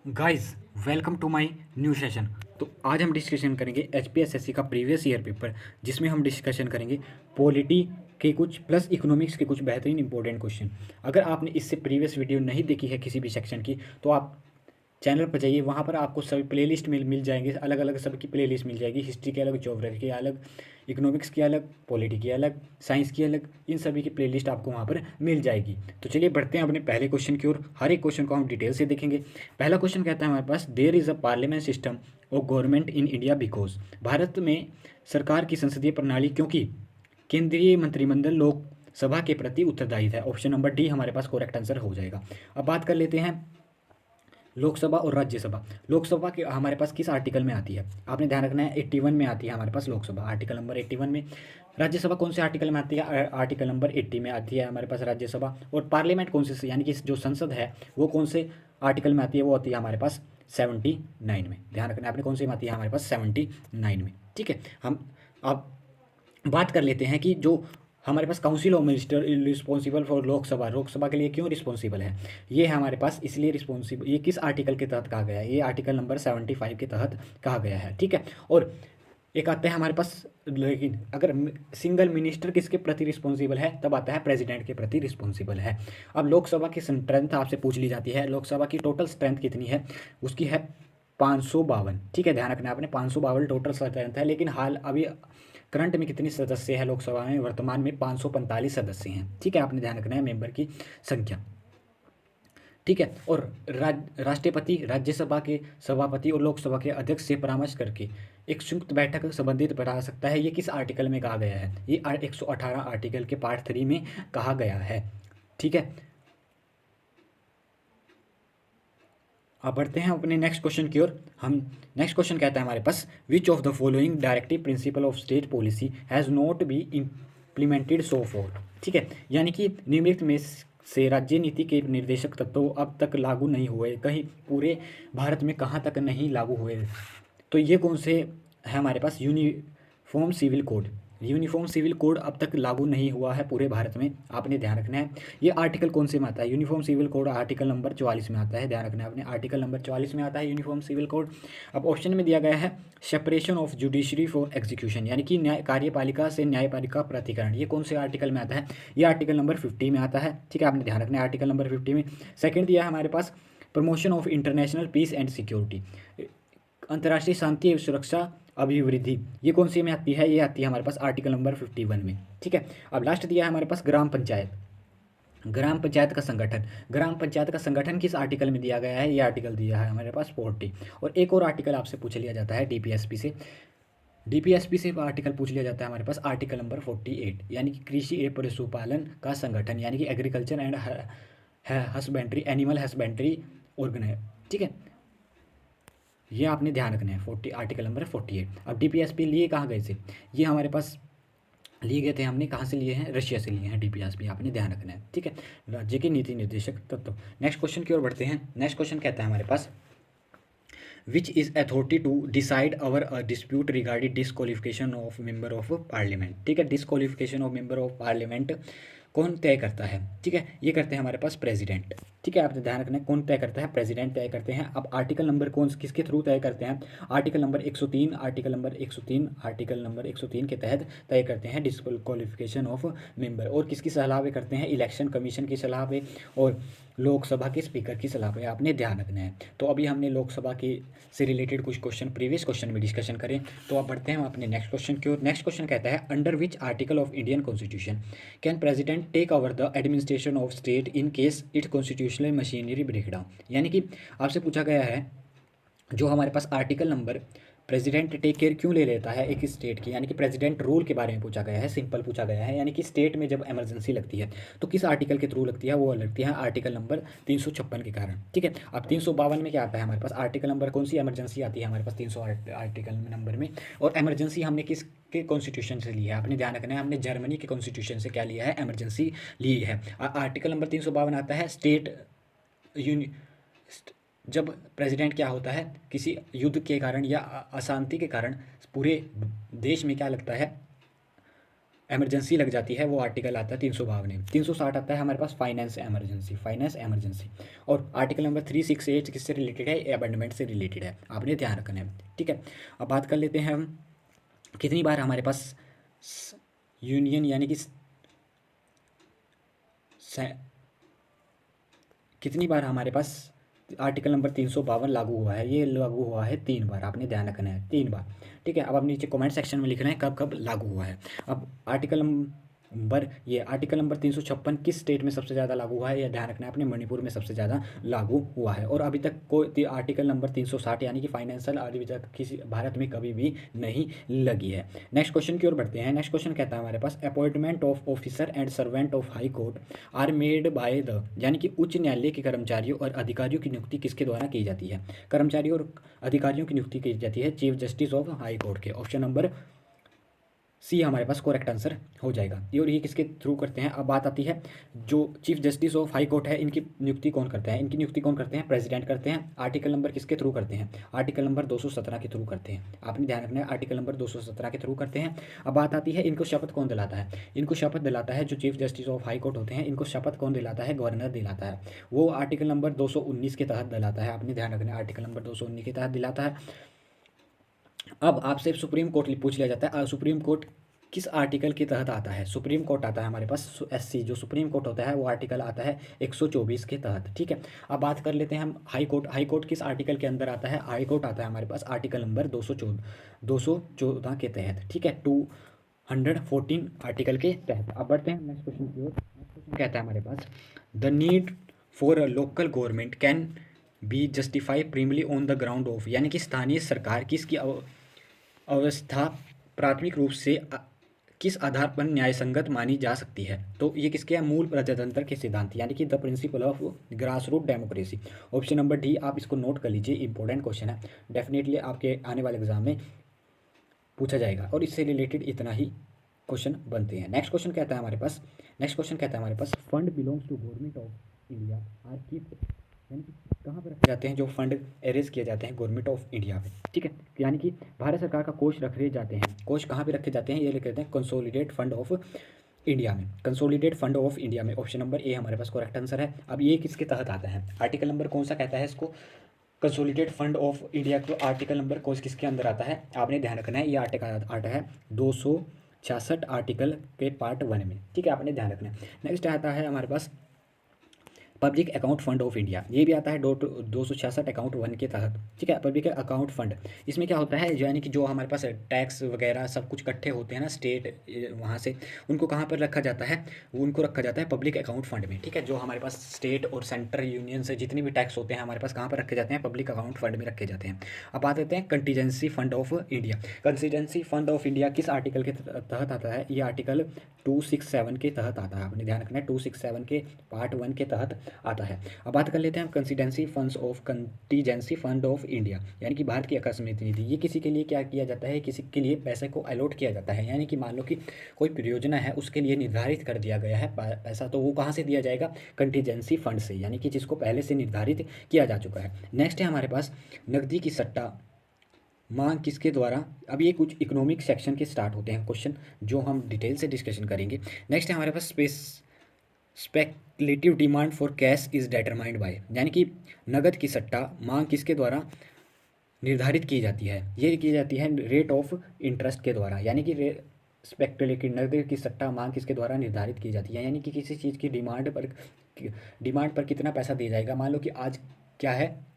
Guys, welcome to my new session. तो आज हम डिस्कशन करेंगे एचपीएसएससी का प्रीवियस ईयर पेपर, जिसमें हम डिस्कशन करेंगे पॉलिटी के कुछ प्लस इकोनॉमिक्स के कुछ बेहतरीन इंपॉर्टेंट क्वेश्चन। अगर आपने इससे प्रीवियस वीडियो नहीं देखी है किसी भी सेक्शन की, तो आप चैनल पर जाइए, वहाँ पर आपको सभी प्लेलिस्ट मिल जाएंगे, अलग अलग सबकी प्लेलिस्ट मिल जाएगी। हिस्ट्री की अलग, ज्योग्राफी की अलग, इकोनॉमिक्स की अलग, पॉलिटी की अलग, साइंस की अलग, इन सभी की प्लेलिस्ट आपको वहाँ पर मिल जाएगी। तो चलिए बढ़ते हैं अपने पहले क्वेश्चन की ओर। हर एक क्वेश्चन को हम डिटेल से देखेंगे। पहला क्वेश्चन कहता है हमारे पास, there is a parliament system of government in India because. भारत में सरकार की संसदीय प्रणाली क्योंकि केंद्रीय मंत्रिमंडल लोकसभा के प्रति उत्तरदायी है। ऑप्शन नंबर डी हमारे पास करेक्ट आंसर हो जाएगा। अब बात कर लेते हैं लोकसभा और राज्यसभा। लोकसभा के हमारे पास किस आर्टिकल में आती है, आपने ध्यान रखना है 81 में आती है हमारे पास लोकसभा, आर्टिकल नंबर 81 में। राज्यसभा कौन से आर्टिकल में आती है, आर्टिकल नंबर 80 में आती है हमारे पास राज्यसभा। और पार्लियामेंट कौन से, यानी कि जो संसद है वो कौन से आर्टिकल में आती है, वो आती है हमारे पास 79 में। ध्यान रखना है आपने, कौन सी में आती है हमारे पास 79 में। ठीक है, हम अब बात कर लेते हैं कि जो हमारे पास council of minister responsible for Lok Sabha, Lok Sabha के लिए क्यों रिस्पॉन्सिबल है, ये है हमारे पास इसलिए रिस्पॉन्सिबल, ये किस आर्टिकल के तहत कहा गया है, ये आर्टिकल नंबर 75 के तहत कहा गया है। ठीक है, और एक आता है हमारे पास, लेकिन अगर सिंगल मिनिस्टर किसके प्रति रिस्पॉन्सिबल है, तब आता है प्रेसिडेंट के प्रति रिस्पॉन्सिबल है। अब लोकसभा की स्ट्रेंथ आपसे पूछ ली जाती है, लोकसभा की टोटल स्ट्रेंथ कितनी है, उसकी है 552। ठीक है, ध्यान रखना आपने 552 टोटल स्ट्रेंथ है, लेकिन हाल अभी करंट में कितने सदस्य हैं लोकसभा में, वर्तमान में 545 सदस्य हैं। ठीक है, आपने ध्यान रखना है मेंबर की संख्या। ठीक है, और राष्ट्रपति राज्यसभा के सभापति और लोकसभा के अध्यक्ष से परामर्श करके एक संयुक्त बैठक संबंधित बढ़ा सकता है। ये किस आर्टिकल में कहा गया है, ये 118 आर्टिकल के पार्ट 3 में कहा गया है। ठीक है, अब बढ़ते हैं अपने नेक्स्ट क्वेश्चन की ओर। हम नेक्स्ट क्वेश्चन कहता है हमारे पास, which of the following directive principle of state policy has not be implemented so far. ठीक है, यानी कि निम्नलिखित में से राज्य नीति के निर्देशक तत्व अब तक लागू नहीं हुए, कहीं पूरे भारत में कहाँ तक नहीं लागू हुए। तो ये कौन से है हमारे पास, uniform civil code. Uniform civil code अब तक लागू नहीं हुआ है पूरे भारत में, आपने ध्यान रखना है। ये आर्टिकल कौन से में आता है, uniform civil code article number 44 में आता है। ध्यान रखना है आपने, आर्टिकल नंबर 44 में आता है यूनिफॉर्म सिविल कोड। अब ऑप्शन में दिया गया है separation of judiciary for execution, यानी कि न्याय कार्यपालिका से न्यायपालिका प्राधिकरण, ये कौन से आर्टिकल में आता है, ये आर्टिकल नंबर 50 में आता है। ठीक है, आपने ध्यान रखना है आर्टिकल नंबर 50 में। सेकेंड दिया है हमारे पास promotion of international peace and security, अंतर्राष्ट्रीय शांति एवं सुरक्षा अभिवृद्धि, ये कौन सी में आती है, ये आती है हमारे पास आर्टिकल नंबर 51 में। ठीक है, अब लास्ट दिया है हमारे पास ग्राम पंचायत, ग्राम पंचायत का संगठन, ग्राम पंचायत का संगठन किस आर्टिकल में दिया गया है, ये आर्टिकल दिया है हमारे पास 40। और एक और आर्टिकल आपसे पूछ लिया जाता है डीपीएसपी से, डीपीएसपी से आर्टिकल पूछ लिया जाता है हमारे पास आर्टिकल नंबर 48, यानी कि कृषि एवं पशुपालन का संगठन, यानी कि agriculture and husbandry, animal husbandry organ. ठीक है, ये आपने ध्यान रखना है 40, आर्टिकल नंबर 48। अब डीपीएसपी लिए कहाँ गए थे, ये हमारे पास लिए गए थे, हमने कहाँ से लिए हैं, रशिया से लिए हैं डीपीएसपी, आपने ध्यान रखना है। ठीक है, राज्य के नीति निर्देशक तत्व। नेक्स्ट क्वेश्चन की ओर बढ़ते हैं। नेक्स्ट क्वेश्चन कहता है हमारे पास, which is authority to decide our dispute regarding disqualification of member of parliament. ठीक है, disqualification of member of parliament कौन तय करता है, ठीक है, ये करते हैं हमारे पास प्रेसिडेंट। ठीक है, आपने ध्यान रखना है कौन तय करता है, प्रेसिडेंट तय करते हैं। अब आर्टिकल नंबर कौन किसके थ्रू तय करते हैं, article number 103, article number 103, article number 103 के तहत तय करते हैं डिसक्वालिफिकेशन ऑफ मेंबर। और किसकी सलाह पे करते हैं, इलेक्शन कमीशन की सलाह पे और लोकसभा के स्पीकर की सलाह पे, आपने ध्यान रखना है। तो अभी हमने लोकसभा की से रिलेटेड कुछ क्वेश्चन प्रीवियस क्वेश्चन में डिस्कशन करें। तो अब बढ़ते हैं हम अपने नेक्स्ट क्वेश्चन की ओर। नेक्स्ट क्वेश्चन कहता है, under which article of Indian constitution can president take over the administration of state in case it constitutional machinery break down. यानी कि आपसे पूछा गया है, जो हमारे पास article number president take care क्यों ले लेता है एक स्टेट की, यानी कि प्रेसिडेंट रूल के बारे में पूछा गया है, सिंपल पूछा गया है। यानी कि स्टेट में जब इमरजेंसी लगती है तो किस आर्टिकल के थ्रू लगती है, वो लगती है आर्टिकल नंबर 356 के कारण। ठीक है, अब 352 में क्या आता है हमारे पास, आर्टिकल नंबर कौन सी इमरजेंसी आती है हमारे पास 300 आर्टिकल नंबर में। और इमरजेंसी हमने किस के कॉन्स्टिट्यूशन से ली है, आपने ध्यान रखना है, हमने जर्मनी के कॉन्स्टिट्यूशन से क्या लिया है, इमरजेंसी ली है। आर्टिकल नंबर 352 आता है स्टेट यूनि जब प्रेसिडेंट क्या होता है, किसी युद्ध के कारण या अशांति के कारण पूरे देश में क्या लगता है, इमरजेंसी लग जाती है वो आर्टिकल आता है 352। 360 आता है हमारे पास फाइनेंस एमरजेंसी, फाइनेंस एमरजेंसी। और आर्टिकल नंबर 368 किससे रिलेटेड है, अमेंडमेंट से रिलेटेड है, आपने ध्यान रखना है। ठीक है, अब बात कर लेते हैं हम कितनी बार हमारे पास यूनियन यानी कि कितनी बार हमारे पास आर्टिकल नंबर 352 लागू हुआ है। ये लागू हुआ है 3 बार, आपने ध्यान रखना है 3 बार। ठीक है, अब आप नीचे कमेंट सेक्शन में लिख रहे हैं कब कब लागू हुआ है। अब आर्टिकल नंबर 356 किस स्टेट में सबसे ज़्यादा लागू हुआ है, यह ध्यान रखना है अपने मणिपुर में सबसे ज़्यादा लागू हुआ है। और अभी तक कोई आर्टिकल नंबर 360 यानी कि फाइनेंशियल अभी तक किसी भारत में कभी भी नहीं लगी है। नेक्स्ट क्वेश्चन की ओर बढ़ते हैं। नेक्स्ट क्वेश्चन कहता है हमारे पास appointment of officer and servant of high court are made by the, यानी कि उच्च न्यायालय के कर्मचारियों और अधिकारियों की नियुक्ति किसके द्वारा की जाती है। कर्मचारियों और अधिकारियों की नियुक्ति की जाती है chief justice of high court के। ऑप्शन नंबर सी हमारे पास करेक्ट आंसर हो जाएगा। और ये किसके थ्रू करते हैं। अब बात आती है जो chief justice of high court है इनकी नियुक्ति कौन करते हैं। इनकी नियुक्ति कौन करते हैं, प्रेसिडेंट करते हैं। आर्टिकल नंबर किसके थ्रू करते हैं, आर्टिकल नंबर 217 के थ्रू करते हैं। आपने ध्यान रखना है आर्टिकल नंबर 217 के थ्रू करते हैं। अब बात आती है इनको शपथ कौन दिलाता है। इनको शपथ दिलाता है जो chief justice of high court होते हैं, इनको शपथ कौन दिलाता है, गवर्नर दिलाता है। वो आर्टिकल नंबर 219 के तहत दिलाता है। आपने ध्यान रखना है आर्टिकल नंबर 219 के तहत दिलाता है। अब आपसे सुप्रीम कोर्ट पूछ लिया जाता है सुप्रीम कोर्ट किस आर्टिकल के तहत आता है। सुप्रीम कोर्ट आता है हमारे पास एससी, जो सुप्रीम कोर्ट होता है वो आर्टिकल आता है 124 के तहत। ठीक है, अब बात कर लेते हैं हम हाई कोर्ट। हाई कोर्ट किस आर्टिकल के अंदर आता है, हाई कोर्ट आता है हमारे पास आर्टिकल नंबर 214 के तहत। ठीक है, 214 आर्टिकल के तहत। अब बढ़ते हैं नेक्स्ट क्वेश्चन की ओर। नेक्स्ट क्वेश्चन कहता है हमारे पास the need for a local government can be justify primarily on the ground of, यानी कि स्थानीय सरकार किसकी अवस्था प्राथमिक रूप से किस आधार पर न्यायसंगत मानी जा सकती है। तो ये किसके हैं, मूल प्रजातंत्र के सिद्धांत, यानी कि the principle of grass root democracy. Option number D आप इसको नोट कर लीजिए, इंपॉर्टेंट क्वेश्चन है, डेफिनेटली आपके आने वाले एग्जाम में पूछा जाएगा और इससे रिलेटेड इतना ही क्वेश्चन बनते हैं। नेक्स्ट क्वेश्चन कहता है हमारे पास fund belongs to government of India are keep, यानी कि कहाँ पर रखे जाते हैं जो फंड अरेज किए जाते हैं गवर्नमेंट ऑफ इंडिया में। ठीक है, यानी कि भारत सरकार का कोष रखे जाते हैं। कोष कहाँ पे रखे जाते हैं, ये लिख देते हैं कंसोलिडेट फंड ऑफ इंडिया में, कंसोलिडेट फंड ऑफ इंडिया में। ऑप्शन नंबर ए हमारे पास करेक्ट आंसर है। अब ये किसके तहत आता है, आर्टिकल नंबर कौन सा कहता है इसको, कंसोलिडेट फंड ऑफ इंडिया को आर्टिकल नंबर कौन किसके अंदर आता है, आपने ध्यान रखना है। ये आर्टिकल आता है 266 आर्टिकल के पार्ट 1 में। ठीक है, आपने ध्यान रखना है। नेक्स्ट आता है हमारे पास public account fund of India, ये भी आता है 266 अकाउंट 1 के तहत। ठीक है, पब्लिक अकाउंट फंड, इसमें क्या होता है यानी कि जो हमारे पास टैक्स वगैरह सब कुछ इकट्ठे होते हैं ना स्टेट, वहाँ से उनको कहाँ पर रखा जाता है, वो उनको रखा जाता है पब्लिक अकाउंट फंड में। ठीक है, जो हमारे पास स्टेट और सेंट्रल यूनियन से जितनी भी टैक्स होते हैं हमारे पास कहाँ पर रखे जाते हैं, पब्लिक अकाउंट फंड में रखे जाते हैं। अब बात करते हैं contingency fund of India. Contingency fund of India किस आर्टिकल के तहत आता है, ये आर्टिकल 267 के तहत आता है। आपने ध्यान रखना है 267 के पार्ट 1 के तहत आता है। अब बात कर लेते हैं हम कंटीजेंसी फंड ऑफ इंडिया, यानी कि भारत की आकस्मिक निधि। ये किसी के लिए क्या किया जाता है, किसी के लिए पैसे को अलॉट किया जाता है, यानी कि मान लो कि कोई परियोजना है उसके लिए निर्धारित कर दिया गया है पैसा, तो वो कहाँ से दिया जाएगा, कंटीजेंसी फंड से, यानी कि जिसको पहले से निर्धारित किया जा चुका है। नेक्स्ट है हमारे पास नकदी की सट्टा मांग किसके द्वारा। अब ये कुछ इकोनॉमिक सेक्शन के स्टार्ट होते हैं क्वेश्चन जो हम डिटेल से डिस्कशन करेंगे। नेक्स्ट है हमारे पास speculative demand for cash is determined by, यानी कि नगद की सट्टा मांग किसके द्वारा निर्धारित की जाती है, ये की जाती है रेट ऑफ इंटरेस्ट के द्वारा, यानी कि स्पेकुलेटिव नगद की सट्टा मांग किसके द्वारा निर्धारित की जाती है, यानी कि किसी चीज़ की डिमांड पर कितना पैसा दिया जाएगा। मान लो कि आज क्या है,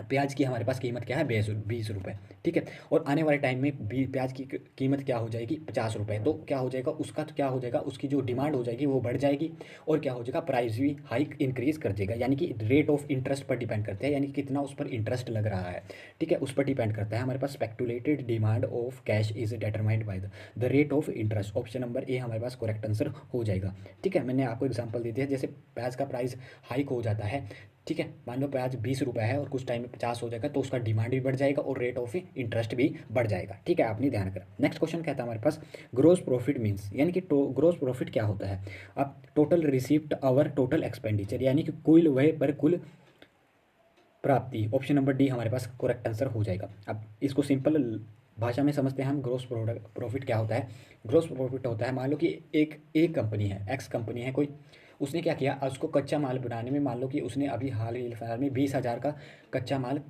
प्याज की हमारे पास कीमत क्या है 20 रुपये। ठीक है, और आने वाले टाइम में प्याज की कीमत क्या हो जाएगी 50 रुपये। तो क्या हो जाएगा उसका, तो क्या हो जाएगा उसकी जो डिमांड हो जाएगी वो बढ़ जाएगी और क्या हो जाएगा प्राइस भी हाइक इंक्रीज कर देगा, यानी कि रेट ऑफ इंटरेस्ट पर डिपेंड करता है, यानी कि कितना उस पर इंटरेस्ट लग रहा है। ठीक है, उस पर डिपेंड करता है। हमारे पास speculated demand of cash is determined by the rate of interest. Option number A हमारे पास करेक्ट आंसर हो जाएगा। ठीक है, मैंने आपको एग्जाम्पल दे दिया, जैसे प्याज का प्राइस हाइक हो जाता है। ठीक है, मान लो प्याज 20 रुपये है और कुछ टाइम में 50 हो जाएगा, तो उसका डिमांड भी बढ़ जाएगा और रेट ऑफ इंटरेस्ट भी बढ़ जाएगा। ठीक है, आपने ध्यान रखना। नेक्स्ट क्वेश्चन कहता है हमारे पास ग्रोस प्रॉफिट मीन्स, यानी कि ग्रोस प्रॉफिट क्या होता है। अब total receipt our total expenditure, यानी कि कुल व्यय पर कुल प्राप्ति। ऑप्शन नंबर डी हमारे पास करेक्ट आंसर हो जाएगा। अब इसको सिंपल भाषा में समझते हैं हम। ग्रोस प्रॉफिट क्या होता है? ग्रोस प्रॉफिट होता है, मान लो कि एक कंपनी है, एक्स कंपनी है कोई, उसने क्या किया, उसको कच्चा माल बनाने में मान लो कि उसने अभी हाल ही फिलहाल में 20,000 का कच्चा माल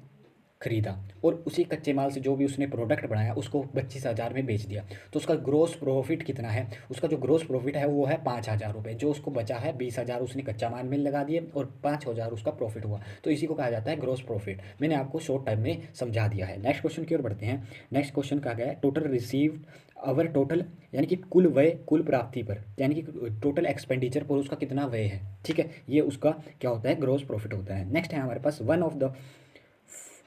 खरीदा, और उसी कच्चे माल से जो भी उसने प्रोडक्ट बनाया उसको 25,000 में बेच दिया। तो उसका ग्रोस प्रॉफिट कितना है? उसका जो ग्रोस प्रॉफिट है वो है 5,000 रुपये। जो उसको बचा है 20,000 उसने कच्चा माल में लगा दिए और 5,000 उसका प्रॉफिट हुआ, तो इसी को कहा जाता है ग्रोस प्रॉफिट। मैंने आपको शॉर्ट टाइम में समझा दिया है। नेक्स्ट क्वेश्चन की ओर बढ़ते हैं। नेक्स्ट क्वेश्चन कहा गया है टोटल रिसीव्ड अवर टोटल, यानी कि कुल व्यय, कुल प्राप्ति पर, यानी कि टोटल एक्सपेंडिचर पर उसका कितना व्यय है। ठीक है, ये उसका क्या होता है? ग्रोस प्रॉफिट होता है। नेक्स्ट है हमारे पास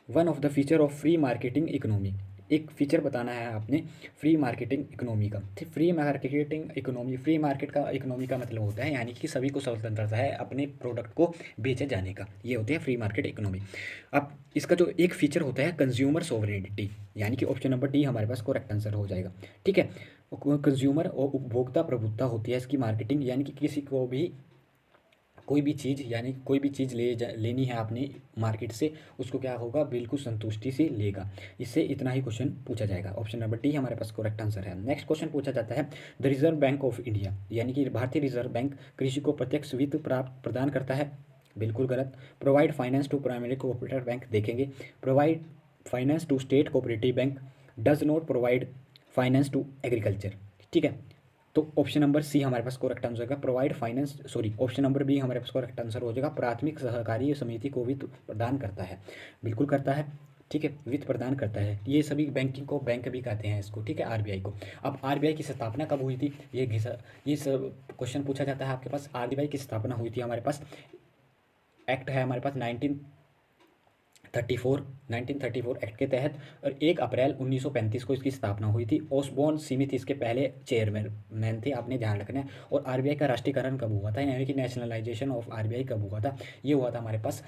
one of the feature of free marketing economy. एक फीचर बताना है आपने फ्री मार्केटिंग इकोनॉमी का। Free marketing economy, free market का इकोनॉमी का मतलब होता है यानी कि सभी को स्वतंत्रता है अपने प्रोडक्ट को बेचे जाने का, ये होती है फ्री मार्केट इकोनॉमी। अब इसका जो एक फीचर होता है कंज्यूमर सोवरेनिटी, यानी कि ऑप्शन नंबर डी हमारे पास करेक्ट आंसर हो जाएगा। ठीक है, कंज्यूमर और उपभोक्ता प्रभुत्ता होती है इसकी मार्केटिंग, यानी कि किसी को भी कोई भी चीज़, यानी कोई भी चीज़ लेनी है आपने मार्केट से, उसको क्या होगा? बिल्कुल संतुष्टि से लेगा। इससे इतना ही क्वेश्चन पूछा जाएगा। ऑप्शन नंबर डी हमारे पास करेक्ट आंसर है। नेक्स्ट क्वेश्चन पूछा जाता है the reserve bank of India, यानी कि भारतीय रिजर्व बैंक कृषि को प्रत्यक्ष वित्त प्राप्त प्रदान करता है। बिल्कुल गलत। Provide finance to primary cooperative bank, देखेंगे। Provide finance to state cooperative bank, does not provide finance to agriculture. ठीक है, तो ऑप्शन नंबर सी हमारे पास करेक्ट आंसर होगा provide finance, sorry option number B हमारे पास करेक्ट आंसर हो जाएगा प्राथमिक सहकारी समिति को वित्त प्रदान करता है। बिल्कुल करता है। ठीक है, वित्त प्रदान करता है। ये सभी बैंकिंग को बैंक भी कहते हैं इसको। ठीक है, आरबीआई को। अब आरबीआई की स्थापना कब हुई थी? ये सब क्वेश्चन पूछा जाता है आपके पास। आरबीआई की स्थापना हुई थी हमारे पास, एक्ट है हमारे पास 1934 एक्ट के तहत, और 1 अप्रैल 1935 को इसकी स्थापना हुई थी। ओसबोर्न समिति इसके पहले चेयरमैन थे, आपने ध्यान रखना है। और आरबीआई का राष्ट्रीयकरण कब हुआ था, यानी कि नेशनलाइजेशन ऑफ आरबीआई कब हुआ था? ये हुआ था हमारे पास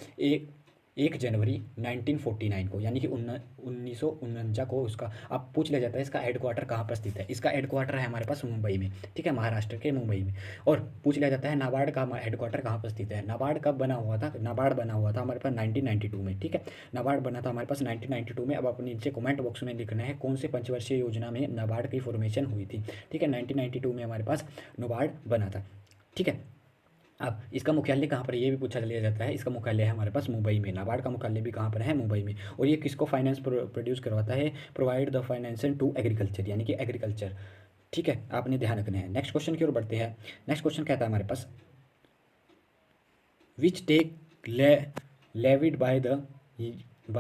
1 जनवरी 1949 को, यानी कि 1949 को उसका। अब पूछ लिया जाता है इसका हेडक्वार्टर कहाँ पर स्थित है। इसका हेडक्वार्टर है हमारे पास मुंबई में। ठीक है, महाराष्ट्र के मुंबई में। और पूछ लिया जाता है नाबार्ड का हेडक्वार्टर कहाँ पर स्थित है। नाबार्ड कब बना हुआ था? नाबार्ड बना हुआ था हमारे पास 1992 में। ठीक है, नाबार्ड बना था हमारे पास 1992 में। अब अपने नीचे कमेंट बॉक्स में लिखना है कौन से पंचवर्षीय योजना में नाबार्ड की फॉर्मेशन हुई थी। ठीक है, 1992 में हमारे पास नाबार्ड बना था। ठीक है, अब इसका मुख्यालय कहाँ पर है ये भी पूछा लिया जाता है। इसका मुख्यालय है हमारे पास मुंबई में। नाबार्ड का मुख्यालय भी कहाँ पर है? मुंबई में। और ये किसको फाइनेंस प्रोड्यूस करवाता है? Provide the financial to agriculture, यानी कि एग्रीकल्चर। ठीक है, आपने ध्यान रखना है। नेक्स्ट क्वेश्चन की ओर बढ़ते हैं। नेक्स्ट क्वेश्चन कहता है हमारे पास which tax levied by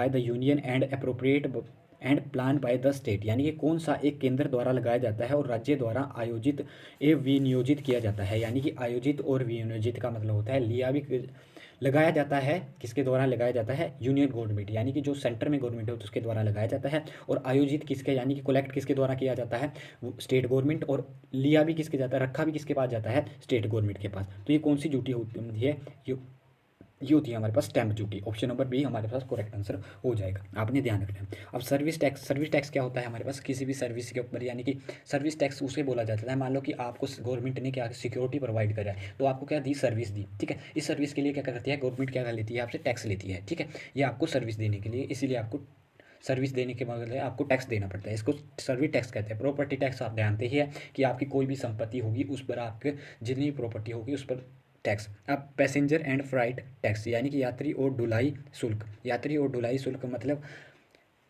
the union and appropriate and plan by the state, यानी कि कौन सा एक केंद्र द्वारा लगाया जाता है और राज्य द्वारा आयोजित एवं विनियोजित किया जाता है। यानी कि आयोजित और विनियोजित का मतलब होता है लिया भी लगाया जाता है। किसके द्वारा लगाया जाता है? यूनियन गवर्नमेंट, यानी कि जो सेंटर में गवर्नमेंट है उसके द्वारा लगाया जाता है। और आयोजित किसके, यानी कि कलेक्ट किसके द्वारा किया जाता है? State government. और लिया भी किसके जाता है, रखा भी किसके पास जाता है? स्टेट गवर्नमेंट के पास। तो ये कौन सी ड्यूटी होती है? ये होती है हमारे पास stamp duty. Option number B हमारे पास करेक्ट आंसर हो जाएगा, आपने ध्यान रखना है। अब सर्विस टैक्स, सर्विस टैक्स क्या होता है हमारे पास? किसी भी सर्विस के ऊपर, यानी कि सर्विस टैक्स उसे बोला जाता है। मान लो कि आपको गवर्नमेंट ने क्या सिक्योरिटी प्रोवाइड करा है, तो आपको क्या दी? सर्विस दी। ठीक है, इस सर्विस के लिए क्या करती है गवर्नमेंट? क्या कर लेती है? आपसे टैक्स लेती है। ठीक है, ये आपको सर्विस देने के लिए, इसीलिए आपको सर्विस देने के बदले आपको टैक्स देना पड़ता है। इसको सर्विस टैक्स कहते हैं। प्रॉपर्टी टैक्स आप जानते ही है कि आपकी कोई भी संपत्ति होगी उस पर, आपके जितनी प्रॉपर्टी होगी उस पर टैक्स। अब पैसेंजर एंड फ्राइट टैक्स, यानी कि यात्री और ढुलाई शुल्क। यात्री और ढुलाई शुल्क मतलब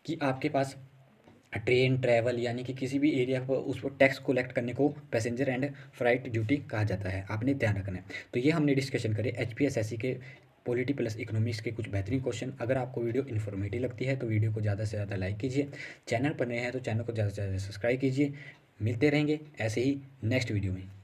कि आपके पास ट्रेन ट्रैवल, यानी कि किसी भी एरिया पर उस पर टैक्स कलेक्ट करने को पैसेंजर एंड फ्राइट ड्यूटी कहा जाता है, आपने ध्यान रखना है। तो ये हमने डिस्कशन करे HPSSC के पॉलिटी प्लस इकोनॉमिक्स के कुछ बेहतरीन क्वेश्चन। अगर आपको वीडियो इन्फॉर्मेटिव लगती है तो वीडियो को ज़्यादा से ज़्यादा लाइक कीजिए। चैनल पर नए हैं तो चैनल को ज़्यादा से ज़्यादा सब्सक्राइब कीजिए। मिलते रहेंगे ऐसे ही नेक्स्ट वीडियो में।